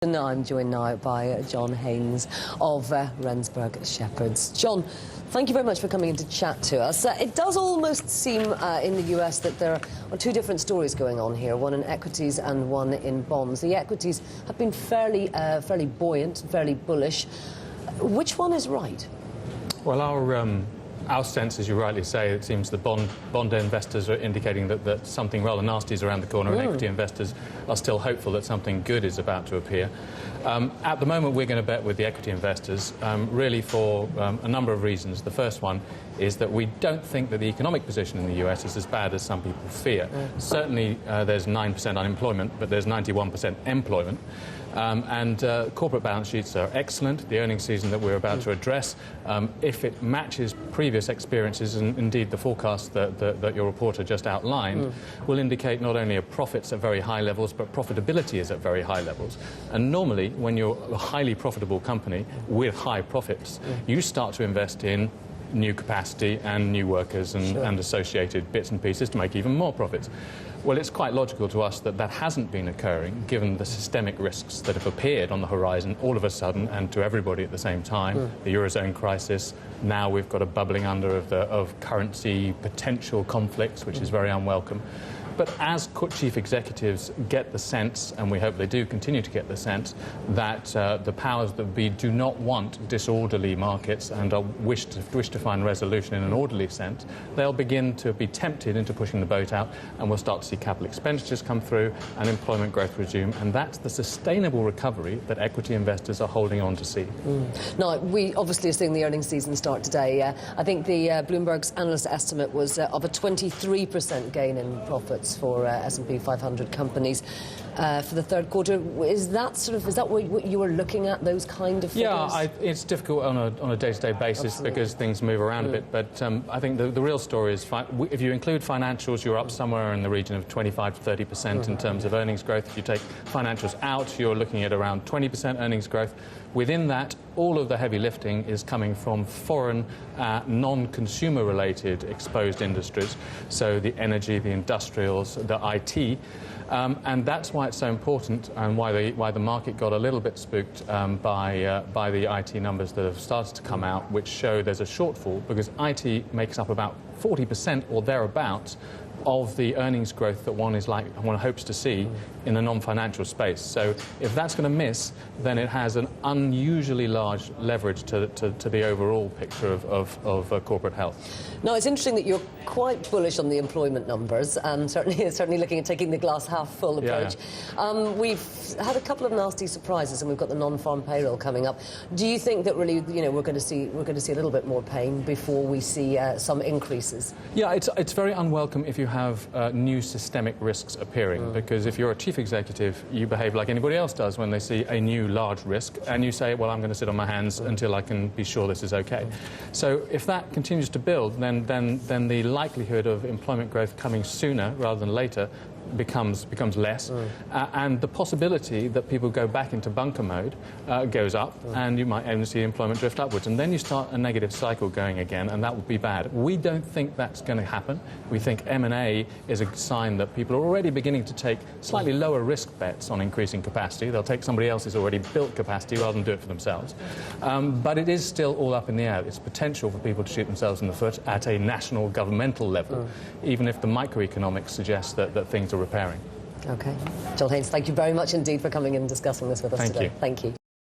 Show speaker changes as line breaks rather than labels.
And I'm joined now by John Haynes of Rensburg Sheppards. John, thank you very much for coming in to chat to us. It does almost seem in the US that there are two different stories going on here, one in equities and one in bonds. The equities have been fairly buoyant, fairly bullish. Which one is right?
Well, our sense, as you rightly say, it seems the bond investors are indicating that something rather nasty is around the corner, and equity investors are still hopeful that something good is about to appear. At the moment, we're going to bet with the equity investors, really for a number of reasons. The first one is that we don't think that the economic position in the US is as bad as some people fear. Certainly, there's 9% unemployment, but there's 91% employment. Corporate balance sheets are excellent. The earnings season that we're about to address, if it matches previous experiences, and indeed the forecast that your reporter just outlined, will indicate not only are profits at very high levels, but profitability is at very high levels. And normally, when you're a highly profitable company with high profits, you start to invest in new capacity and new workers and associated bits and pieces to make even more profits. Well, it's quite logical to us that that hasn't been occurring, given the systemic risks that have appeared on the horizon all of a sudden and to everybody at the same time. The Eurozone crisis, now we've got a bubbling under of currency potential conflicts, which is very unwelcome. But as chief executives get the sense, and we hope they do continue to get the sense, that the powers that be do not want disorderly markets and wish to find resolution in an orderly sense, they'll begin to be tempted into pushing the boat out, and we'll start to see capital expenditures come through and employment growth resume. And that's the sustainable recovery that equity investors are holding on to see.
Now, we obviously are seeing the earnings season start today. I think the Bloomberg's analyst estimate was of a 23% gain in profits for S&P 500 companies for the third quarter. Is that what you were looking at, those kind of figures?
Yeah, it's difficult on a day-to-day basis because things move around a bit. But I think the real story is if you include financials, you're up somewhere in the region of 25 to 30% in terms of earnings growth. If you take financials out, you're looking at around 20% earnings growth. Within that, all of the heavy lifting is coming from foreign, non-consumer related exposed industries, so the energy, the industrials, the IT, and that's why it's so important and why the market got a little bit spooked by the IT numbers that have started to come out, which show there's a shortfall because IT makes up about 40% or thereabouts of the earnings growth that one hopes to see in the non-financial space. So if that's going to miss, then it has an unusually large leverage to the overall picture of corporate health.
Now, it's interesting that you're quite bullish on the employment numbers, and certainly looking at taking the glass half full approach. Yeah. We've had a couple of nasty surprises, and we've got the non-farm payroll coming up. Do you think that really, we're going to see a little bit more pain before we see some increases? Yeah,
it's very unwelcome if you have new systemic risks appearing, because if you're a chief executive, you behave like anybody else does when they see a new large risk, and you say, well, I'm going to sit on my hands until I can be sure this is okay. So if that continues to build, then the likelihood of employment growth coming sooner rather than later becomes less, and the possibility that people go back into bunker mode goes up, and you might even see employment drift upwards, and then you start a negative cycle going again, and that would be bad. We don't think that's going to happen. We think M&A is a sign that people are already beginning to take slightly lower risk bets on increasing capacity. They'll take somebody else's already built capacity rather than do it for themselves. But it is still all up in the air. It's potential for people to shoot themselves in the foot at a national governmental level, even if the microeconomics suggests that things are repairing.
Okay. John Haynes, thank you very much indeed for coming in and discussing this with us today.
Thank you.
Thank you.